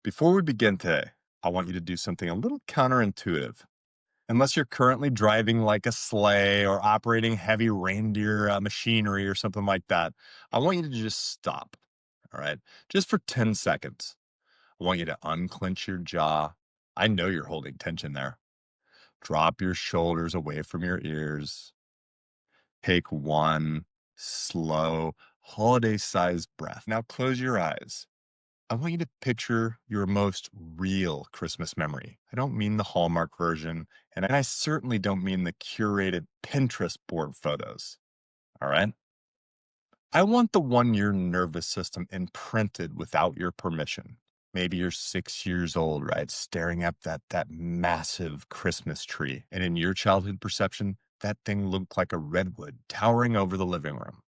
Before we begin today, I want you to do something a little counterintuitive. Unless you're currently driving like a sleigh or operating heavy reindeer machinery or something like that, I want you to just stop. All right. Just for 10 seconds. I want you to unclench your jaw. I know you're holding tension there. Drop your shoulders away from your ears. Take one slow, holiday sized breath. Now close your eyes. I want you to picture your most real Christmas memory. I don't mean the Hallmark version, and I certainly don't mean the curated Pinterest board photos. All right. I want the one your nervous system imprinted without your permission. Maybe you're 6 years old, right? Staring up that massive Christmas tree. And in your childhood perception, that thing looked like a redwood towering over the living room.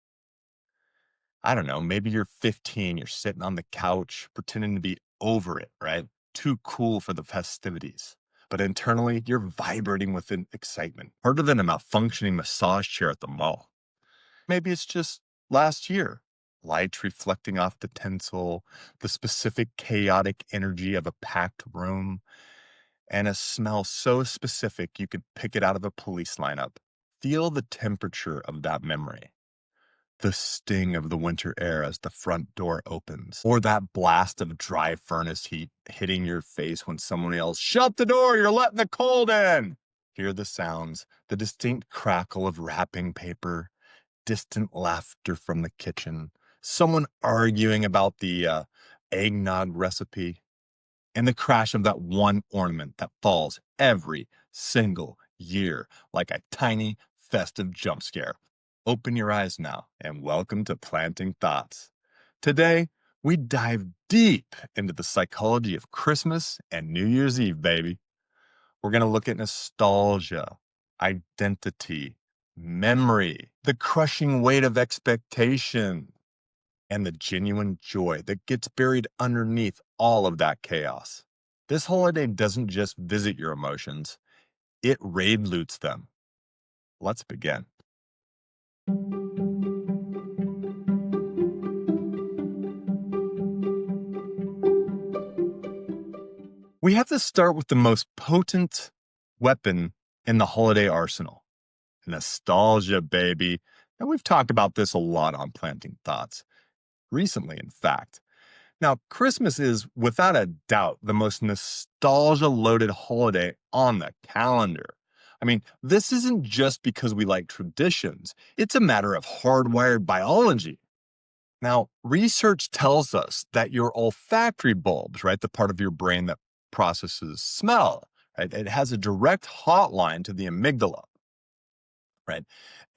I don't know, maybe you're 15, you're sitting on the couch pretending to be over it, right? Too cool for the festivities. But internally, you're vibrating with excitement, harder than a malfunctioning massage chair at the mall. Maybe it's just last year, lights reflecting off the tinsel, the specific chaotic energy of a packed room, and a smell so specific you could pick it out of a police lineup. Feel the temperature of that memory. The sting of the winter air as the front door opens, or that blast of dry furnace heat hitting your face when someone yells, "Shut the door, you're letting the cold in!" Hear the sounds, the distinct crackle of wrapping paper, distant laughter from the kitchen, someone arguing about the eggnog recipe, and the crash of that one ornament that falls every single year like a tiny festive jump scare. Open your eyes now and welcome to Planting Thoughts. Today, we dive deep into the psychology of Christmas and New Year's Eve, baby. We're going to look at nostalgia, identity, memory, the crushing weight of expectation, and the genuine joy that gets buried underneath all of that chaos. This holiday doesn't just visit your emotions, it raid loots them. Let's begin. We have to start with the most potent weapon in the holiday arsenal, nostalgia, baby. And we've talked about this a lot on Planting Thoughts, recently, in fact. Now, Christmas is, without a doubt, the most nostalgia loaded holiday on the calendar. I mean, this isn't just because we like traditions, it's a matter of hardwired biology. Now, research tells us that your olfactory bulbs, right, the part of your brain that processes smell, right, it has a direct hotline to the amygdala, right?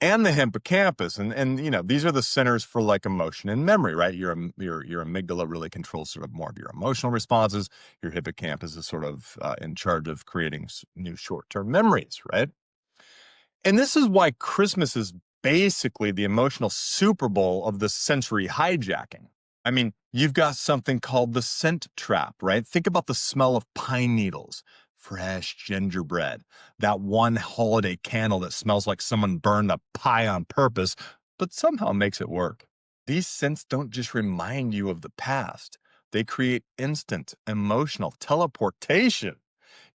And the hippocampus. And these are the centers for like emotion and memory, right? Your amygdala really controls sort of more of your emotional responses. Your hippocampus is sort of in charge of creating new short-term memories, right? And this is why Christmas is basically the emotional Super Bowl of the sensory hijacking. I mean, you've got something called the scent trap, right? Think about the smell of pine needles, fresh gingerbread, that one holiday candle that smells like someone burned a pie on purpose, but somehow makes it work. These scents don't just remind you of the past, they create instant emotional teleportation.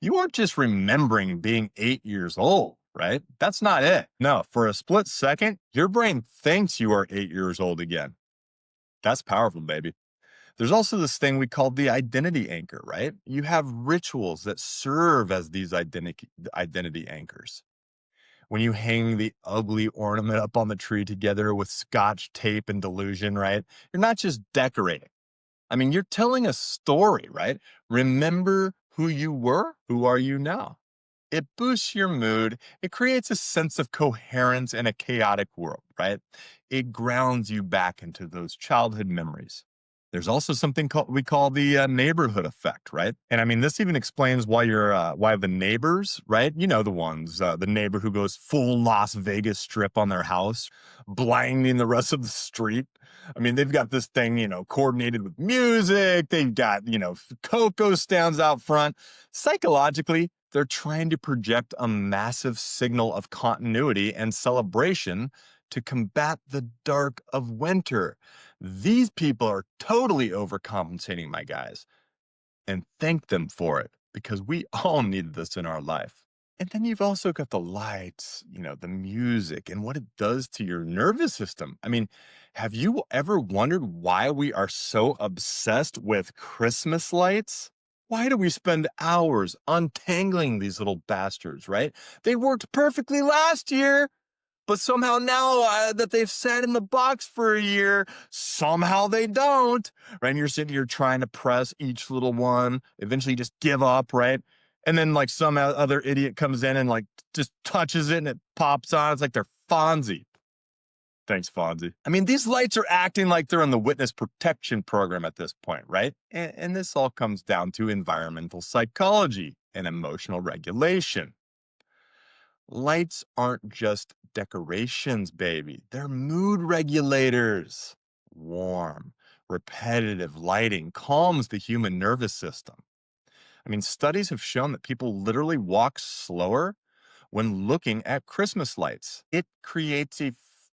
You aren't just remembering being 8 years old, right? That's not it. No, for a split second, your brain thinks you are 8 years old again. That's powerful, baby. There's also this thing we call the identity anchor, right? You have rituals that serve as these identity anchors. When you hang the ugly ornament up on the tree together with scotch tape and delusion, right? You're not just decorating. I mean, you're telling a story, right? Remember who you were? Who are you now? It boosts your mood. It creates a sense of coherence in a chaotic world, right? It grounds you back into those childhood memories. There's also something we call the neighborhood effect, right? And I mean, this even explains why the neighbors, right? You know the ones, the neighbor who goes full Las Vegas strip on their house, blinding the rest of the street. I mean, they've got this thing, coordinated with music. They've got, cocoa stands out front. Psychologically, they're trying to project a massive signal of continuity and celebration to combat the dark of winter. These people are totally overcompensating, my guys. and thank them for it because we all needed this in our life. And then you've also got the lights, the music and what it does to your nervous system. I mean, have you ever wondered why we are so obsessed with Christmas lights? Why do we spend hours untangling these little bastards, right? They worked perfectly last year. But somehow now that they've sat in the box for a year, somehow they don't, right? And you're sitting here trying to press each little one. Eventually you just give up, right? And then like some other idiot comes in and like just touches it and it pops on. It's like they're Fonzie. Thanks, Fonzie. I mean, these lights are acting like they're in the witness protection program at this point, right? And this all comes down to environmental psychology and emotional regulation. Lights aren't just decorations, baby. They're mood regulators. Warm, repetitive lighting calms the human nervous system. I mean, studies have shown that people literally walk slower when looking at Christmas lights. It creates a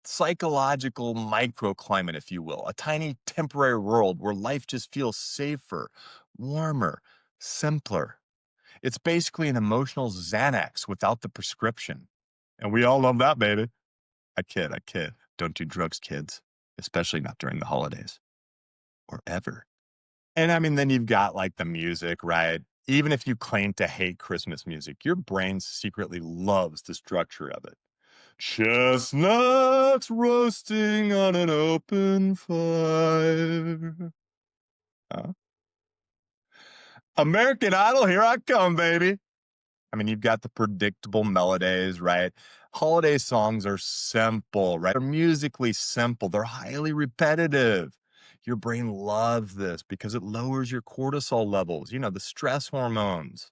psychological microclimate, if you will, a tiny temporary world where life just feels safer, warmer, simpler. It's basically an emotional Xanax without the prescription. And we all love that, baby. I kid, I kid. Don't do drugs, kids, especially not during the holidays or ever. And I mean, then you've got like the music, right? Even if you claim to hate Christmas music, your brain secretly loves the structure of it. Chestnuts roasting on an open fire. Huh? American Idol, here I come, baby. I mean, you've got the predictable melodies, right? Holiday songs are simple, right? They're musically simple. They're highly repetitive. Your brain loves this because it lowers your cortisol levels, the stress hormones.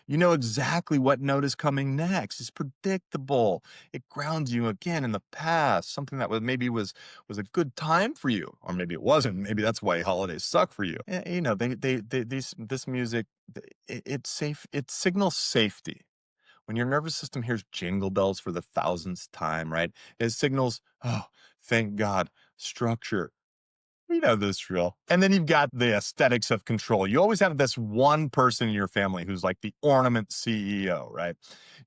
You know exactly what note is coming next. It's predictable. It grounds you again in the past, something that was a good time for you, or maybe it wasn't. Maybe that's why holidays suck for you. This music, it's safe. It signals safety. When your nervous system hears jingle bells for the thousandth time, right? It signals, oh, thank God, structure. We know this drill. And then you've got the aesthetics of control. You always have this one person in your family who's like the ornament CEO, right?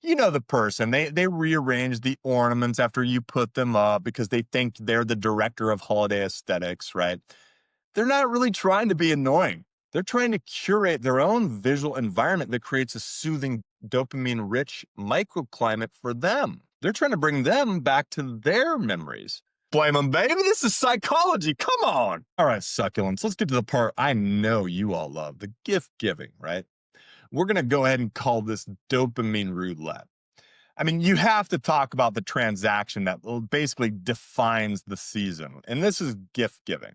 You know the person. They rearrange the ornaments after you put them up because they think they're the director of holiday aesthetics, right? They're not really trying to be annoying. They're trying to curate their own visual environment that creates a soothing, dopamine rich microclimate for them. They're trying to bring them back to their memories. Blame them, baby. This is psychology. Come on. All right, succulents. Let's get to the part I know you all love, the gift giving, right? We're going to go ahead and call this dopamine roulette. I mean, you have to talk about the transaction that basically defines the season, and this is gift giving.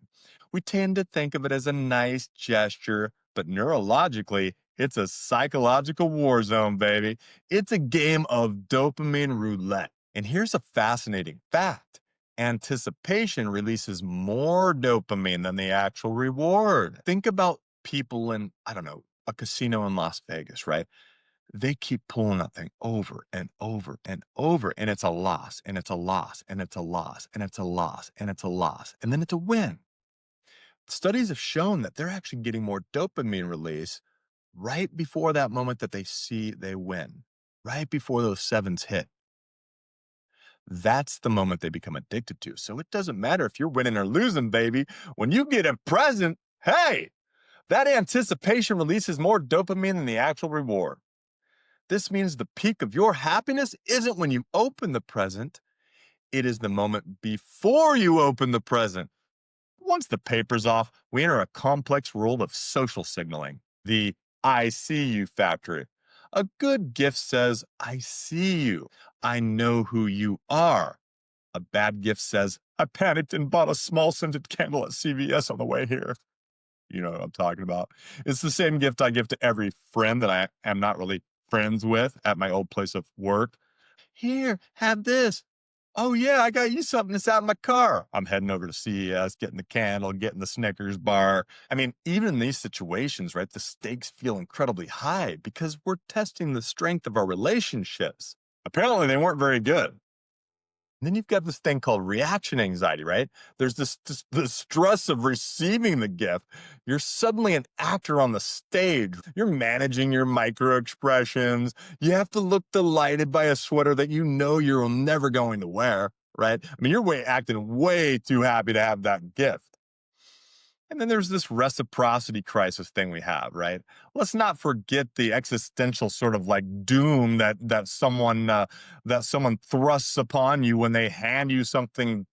We tend to think of it as a nice gesture, but neurologically, it's a psychological war zone, baby. It's a game of dopamine roulette. And here's a fascinating fact: anticipation releases more dopamine than the actual reward. Think about people in, I don't know, a casino in Las Vegas, right? They keep pulling that thing over and over and over, and it's a loss, and it's a loss, and it's a loss, and it's a loss, and it's a loss, and then it's a win. Studies have shown that they're actually getting more dopamine release right before that moment that they see they win, right before those sevens hit. That's the moment they become addicted to. So it doesn't matter if you're winning or losing, baby. When you get a present, hey, that anticipation releases more dopamine than the actual reward. This means the peak of your happiness isn't when you open the present, it is the moment before you open the present. Once the paper's off, we enter a complex world of social signaling, the I see you factor. A good gift says, I see you. I know who you are. A bad gift says, I panicked and bought a small scented candle at CVS on the way here. You know what I'm talking about. It's the same gift I give to every friend that I am not really friends with at my old place of work. Here, have this. Oh, yeah, I got you something that's out in my car. I'm heading over to CES, getting the candle, getting the Snickers bar. I mean, even in these situations, right, the stakes feel incredibly high because we're testing the strength of our relationships. Apparently, they weren't very good. Then you've got this thing called reaction anxiety, right? There's this the stress of receiving the gift. You're suddenly an actor on the stage. You're managing your micro expressions. You have to look delighted by a sweater that you know you're never going to wear, right? I mean, you're acting way too happy to have that gift. And then there's this reciprocity crisis thing we have, right? Let's not forget the existential sort of like doom that someone thrusts upon you when they hand you something,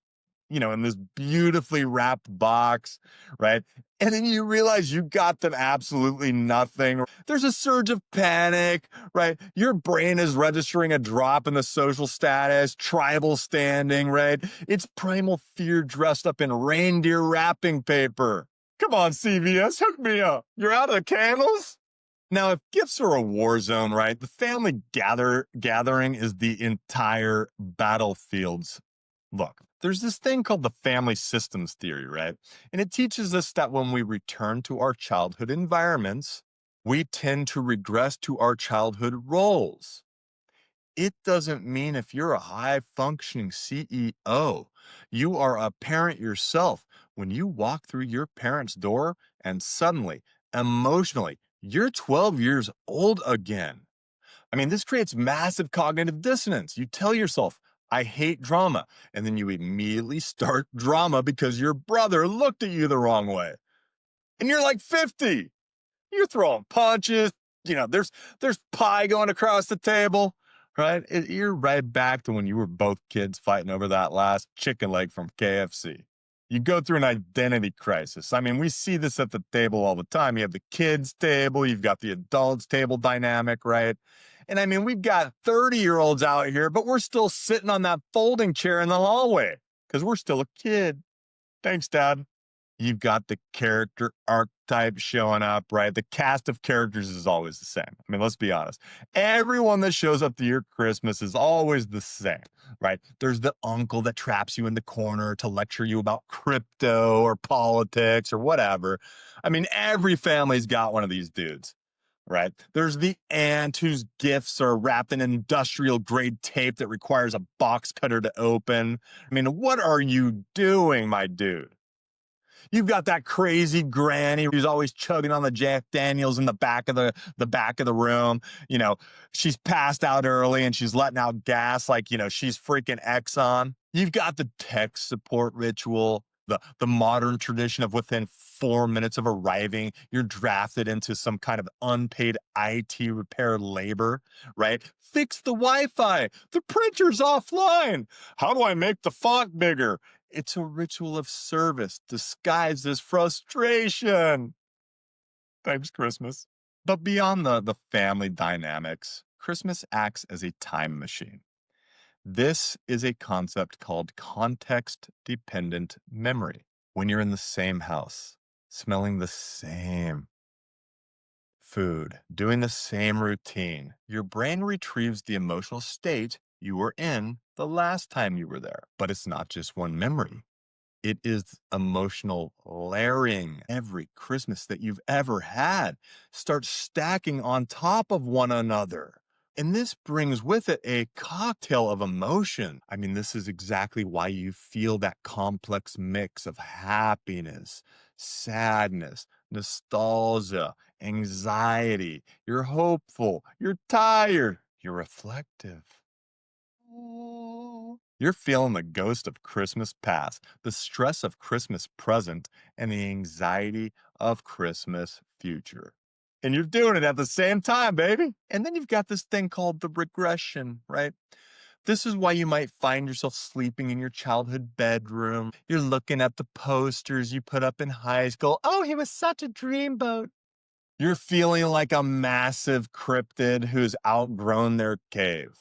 in this beautifully wrapped box, right? And then you realize you got them absolutely nothing. There's a surge of panic, right? Your brain is registering a drop in the social status, tribal standing, right? It's primal fear dressed up in reindeer wrapping paper. Come on, CVS, hook me up. You're out of candles? Now, if gifts are a war zone, right, the family gathering is the entire battlefield's look. There's this thing called the family systems theory, right? And it teaches us that when we return to our childhood environments, we tend to regress to our childhood roles. It doesn't mean if you're a high functioning CEO, you are a parent yourself. When you walk through your parents' door and suddenly, emotionally, you're 12 years old again. I mean, this creates massive cognitive dissonance. You tell yourself, I hate drama. And then you immediately start drama because your brother looked at you the wrong way. And you're like 50. You're throwing punches. There's pie going across the table, right? You're right back to when you were both kids fighting over that last chicken leg from KFC. You go through an identity crisis. I mean, we see this at the table all the time. You have the kids table, you've got the adults table dynamic, right? And I mean, we've got 30-year-olds out here, but we're still sitting on that folding chair in the hallway because we're still a kid. Thanks, Dad. You've got the character archetype showing up, right? The cast of characters is always the same. I mean, let's be honest. Everyone that shows up to your Christmas is always the same, right? There's the uncle that traps you in the corner to lecture you about crypto or politics or whatever. I mean, every family's got one of these dudes, right? There's the aunt whose gifts are wrapped in industrial grade tape that requires a box cutter to open. I mean, what are you doing, my dude? You've got that crazy granny who's always chugging on the Jack Daniels in the back of the room. You know, she's passed out early and she's letting out gas like, she's freaking Exxon. You've got the tech support ritual, the modern tradition of within 4 minutes of arriving, you're drafted into some kind of unpaid IT repair labor, right? Fix the Wi-Fi. The printer's offline. How do I make the font bigger? It's a ritual of service disguised as frustration. Thanks, Christmas. But beyond the family dynamics, Christmas acts as a time machine. This is a concept called context dependent memory. When you're in the same house, smelling the same food, doing the same routine, your brain retrieves the emotional state you were in the last time you were there. But it's not just one memory. It is emotional layering. Every Christmas that you've ever had starts stacking on top of one another. And this brings with it a cocktail of emotion. I mean, this is exactly why you feel that complex mix of happiness, sadness, nostalgia, anxiety. You're hopeful, you're tired, you're reflective. You're feeling the ghost of Christmas past, the stress of Christmas present, and the anxiety of Christmas future. And you're doing it at the same time, baby. And then you've got this thing called the regression, right? This is why you might find yourself sleeping in your childhood bedroom. You're looking at the posters you put up in high school. Oh, he was such a dreamboat. You're feeling like a massive cryptid who's outgrown their cave.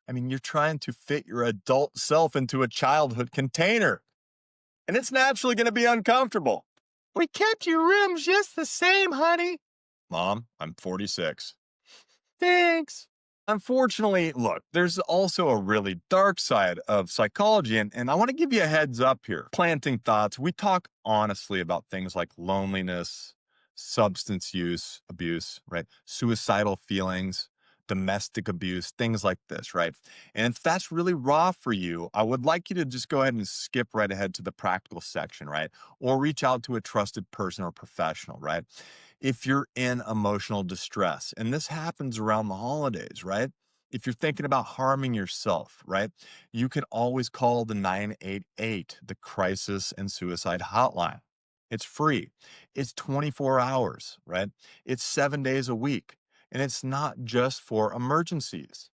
I mean, you're trying to fit your adult self into a childhood container, and it's naturally going to be uncomfortable. We kept your rooms just the same, honey. Mom, I'm 46. Thanks. Unfortunately, look, there's also a really dark side of psychology, and I want to give you a heads up here. Planting thoughts, we talk honestly about things like loneliness, substance use, abuse, right? Suicidal feelings, domestic abuse, things like this, right? And if that's really raw for you, I would like you to just go ahead and skip right ahead to the practical section, right? Or reach out to a trusted person or professional, right? If you're in emotional distress, and this happens around the holidays, right? If you're thinking about harming yourself, right? You can always call the 988, the crisis and suicide hotline. It's free. It's 24 hours, right? It's 7 days a week. And it's not just for emergencies.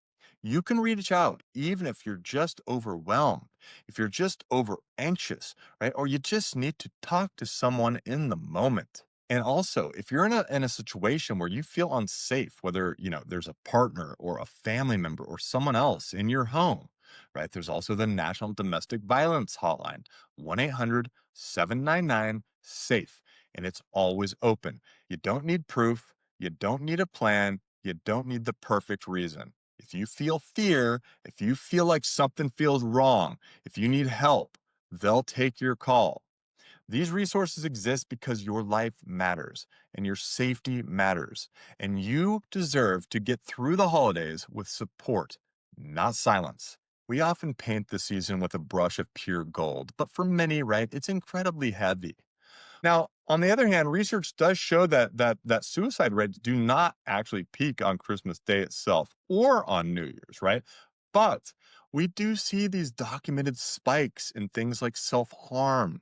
You can reach out even if you're just overwhelmed, if you're just over anxious, right? Or you just need to talk to someone in the moment. And also, if you're in a situation where you feel unsafe, whether, there's a partner or a family member or someone else in your home, right? There's also the National Domestic Violence Hotline, 1-800-799-SAFE, and it's always open. You don't need proof, you don't need a plan, you don't need the perfect reason. If you feel fear, if you feel like something feels wrong, if you need help, they'll take your call. These resources exist because your life matters and your safety matters, and you deserve to get through the holidays with support, not silence. We often paint the season with a brush of pure gold, but for many, right, it's incredibly heavy. Now, on the other hand, research does show that suicide rates do not actually peak on Christmas Day itself or on New Year's, right? But we do see these documented spikes in things like self-harm,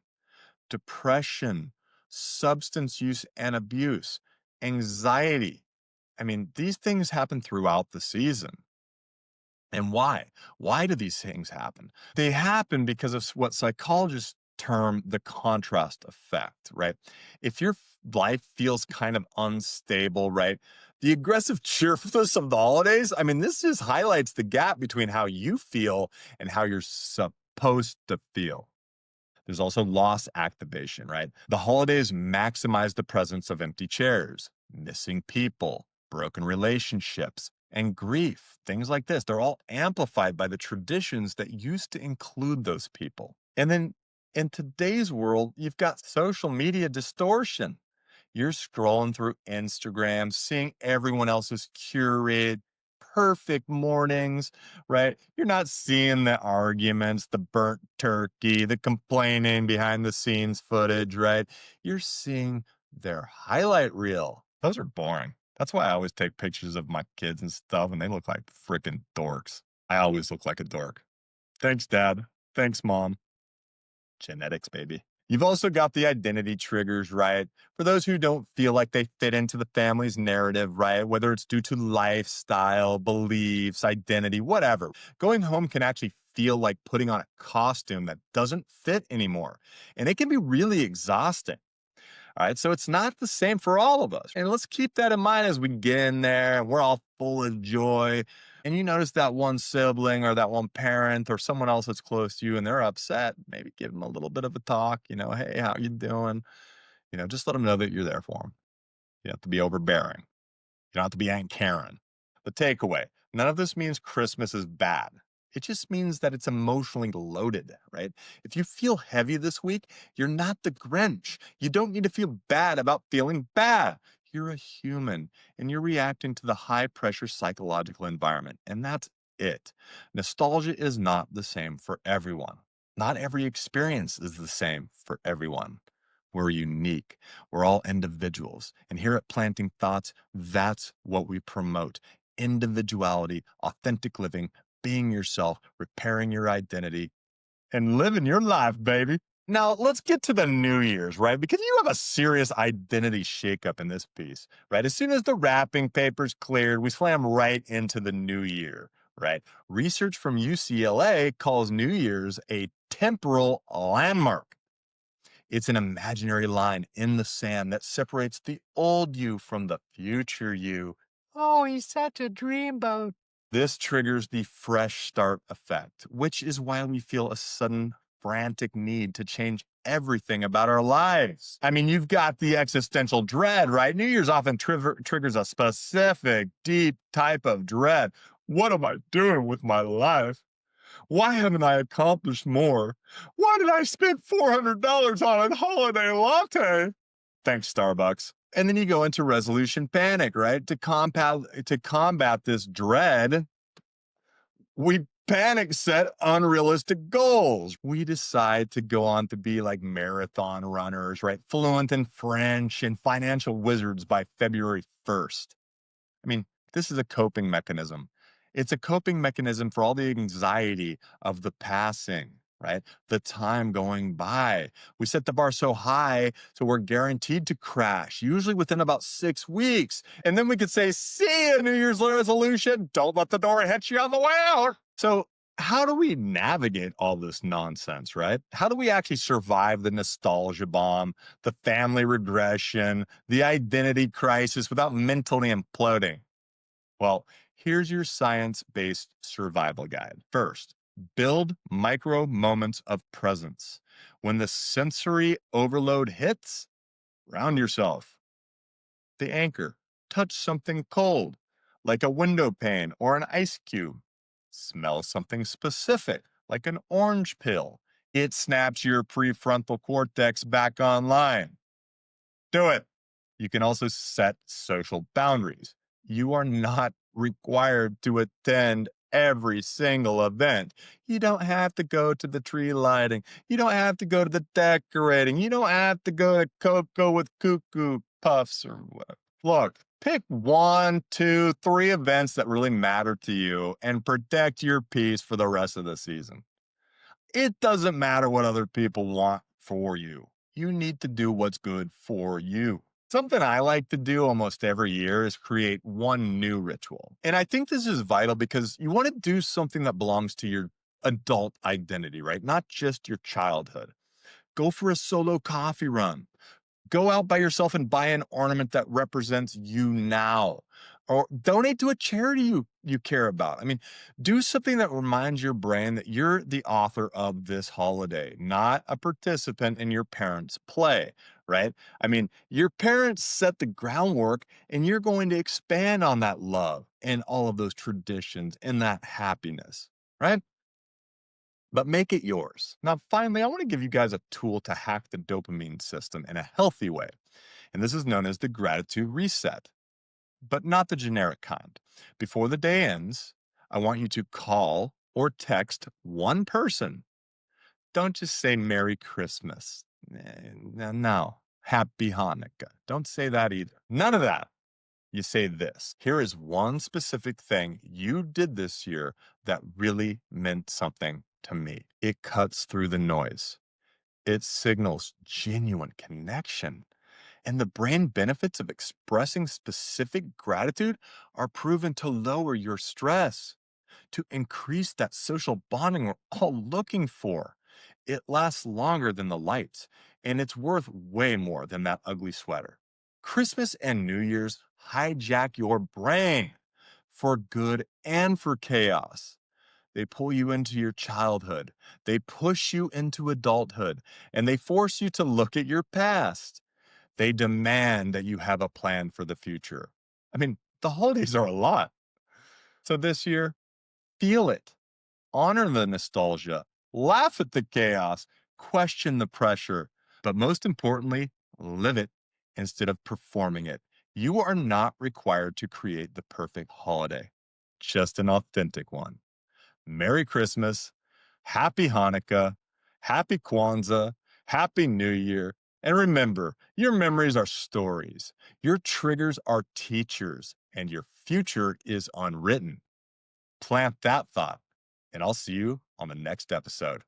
depression, substance use and abuse, anxiety. I mean, these things happen throughout the season. And why? Why do these things happen? They happen because of what psychologists term the contrast effect, right? If your life feels kind of unstable, right? The aggressive cheerfulness of the holidays, I mean, this just highlights the gap between how you feel and how you're supposed to feel. There's also loss activation, right? The holidays maximize the presence of empty chairs, missing people, broken relationships, and grief. Things like this. They're all amplified by the traditions that used to include those people. And then in today's world, you've got social media distortion. You're scrolling through Instagram, seeing everyone else's curated, perfect mornings, right? You're not seeing the arguments, the burnt turkey, the complaining behind the scenes footage, right? You're seeing their highlight reel. Those are boring. That's why I always take pictures of my kids and stuff, and they look like freaking dorks. I always look like a dork. Thanks, Dad. Thanks, Mom. Genetics, baby. You've also got the identity triggers, right? For those who don't feel like they fit into the family's narrative, right? Whether it's due to lifestyle, beliefs, identity, whatever. Going home can actually feel like putting on a costume that doesn't fit anymore. And it can be really exhausting. All right. So it's not the same for all of us. And let's keep that in mind as we get in there and we're all full of joy. And you notice that one sibling or that one parent or someone else that's close to you and they're upset, maybe give them a little bit of a talk, hey, how you doing? Just let them know that you're there for them. You don't have to be overbearing. You don't have to be Aunt Karen. The takeaway, none of this means Christmas is bad. It just means that it's emotionally loaded, right? If you feel heavy this week, you're not the Grinch. You don't need to feel bad about feeling bad. You're a human and you're reacting to the high pressure psychological environment. And that's it. Nostalgia is not the same for everyone. Not every experience is the same for everyone. We're unique. We're all individuals. And here at Planting Thoughts, that's what we promote: individuality, authentic living, being yourself, repairing your identity, and living your life, baby. Now, let's get to the New Year's, right? Because you have a serious identity shakeup in this piece, right? As soon as the wrapping paper's cleared, we slam right into the new year, right? Research from UCLA calls New Year's a temporal landmark. It's an imaginary line in the sand that separates the old you from the future you. Oh, he's such a dreamboat. This triggers the fresh start effect, which is why we feel a sudden frantic need to change everything about our lives. I mean, you've got the existential dread, right? New Year's often triggers a specific, deep type of dread. What am I doing with my life? Why haven't I accomplished more? Why did I spend $400 on a holiday latte? Thanks, Starbucks. And then you go into resolution panic, right? To combat this dread, we panic set unrealistic goals. We decide to go on to be like marathon runners, right? Fluent in French and financial wizards by February 1st. I mean, this is a coping mechanism. It's a coping mechanism for all the anxiety of the passing, right? The time going by. We set the bar so high, so we're guaranteed to crash, usually within about 6 weeks. And then we could say, see a New Year's resolution. Don't let the door hit you on the way out. So, how do we navigate all this nonsense, right? How do we actually survive the nostalgia bomb, the family regression, the identity crisis without mentally imploding? Well, here's your science based survival guide. First, build micro moments of presence. When the sensory overload hits, ground yourself. The anchor, touch something cold, like a window pane or an ice cube. Smell something specific, like an orange pill. It snaps your prefrontal cortex back online. Do it. You can also set social boundaries. You are not required to attend every single event. You don't have to go to the tree lighting. You don't have to go to the decorating. You don't have to go to Cocoa with Cuckoo Puffs or what. Look, pick one, two, three events that really matter to you and protect your peace for the rest of the season. It doesn't matter what other people want for you. You need to do what's good for you. Something I like to do almost every year is create one new ritual. And I think this is vital because you want to do something that belongs to your adult identity, right? Not just your childhood. Go for a solo coffee run. Go out by yourself and buy an ornament that represents you now. Or donate to a charity you care about. I mean, do something that reminds your brain that you're the author of this holiday, not a participant in your parents' play, right? I mean, your parents set the groundwork and you're going to expand on that love and all of those traditions and that happiness, right? But make it yours. Now, finally, I want to give you guys a tool to hack the dopamine system in a healthy way. And this is known as the gratitude reset, but not the generic kind. Before the day ends, I want you to call or text one person. Don't just say Merry Christmas. No, Happy Hanukkah. Don't say that either. None of that. You say this. Here is one specific thing you did this year that really meant something to me. It cuts through the noise. It signals genuine connection. And the brain benefits of expressing specific gratitude are proven to lower your stress, to increase that social bonding we're all looking for. It lasts longer than the lights, and it's worth way more than that ugly sweater. Christmas and New Year's hijack your brain for good and for chaos. They pull you into your childhood, they push you into adulthood, and they force you to look at your past. They demand that you have a plan for the future. I mean, the holidays are a lot. So this year, feel it, honor the nostalgia, laugh at the chaos, question the pressure, but most importantly, live it instead of performing it. You are not required to create the perfect holiday, just an authentic one. Merry Christmas, Happy Hanukkah, Happy Kwanzaa, Happy New Year. And remember, your memories are stories, your triggers are teachers, and your future is unwritten. Plant that thought, and I'll see you on the next episode.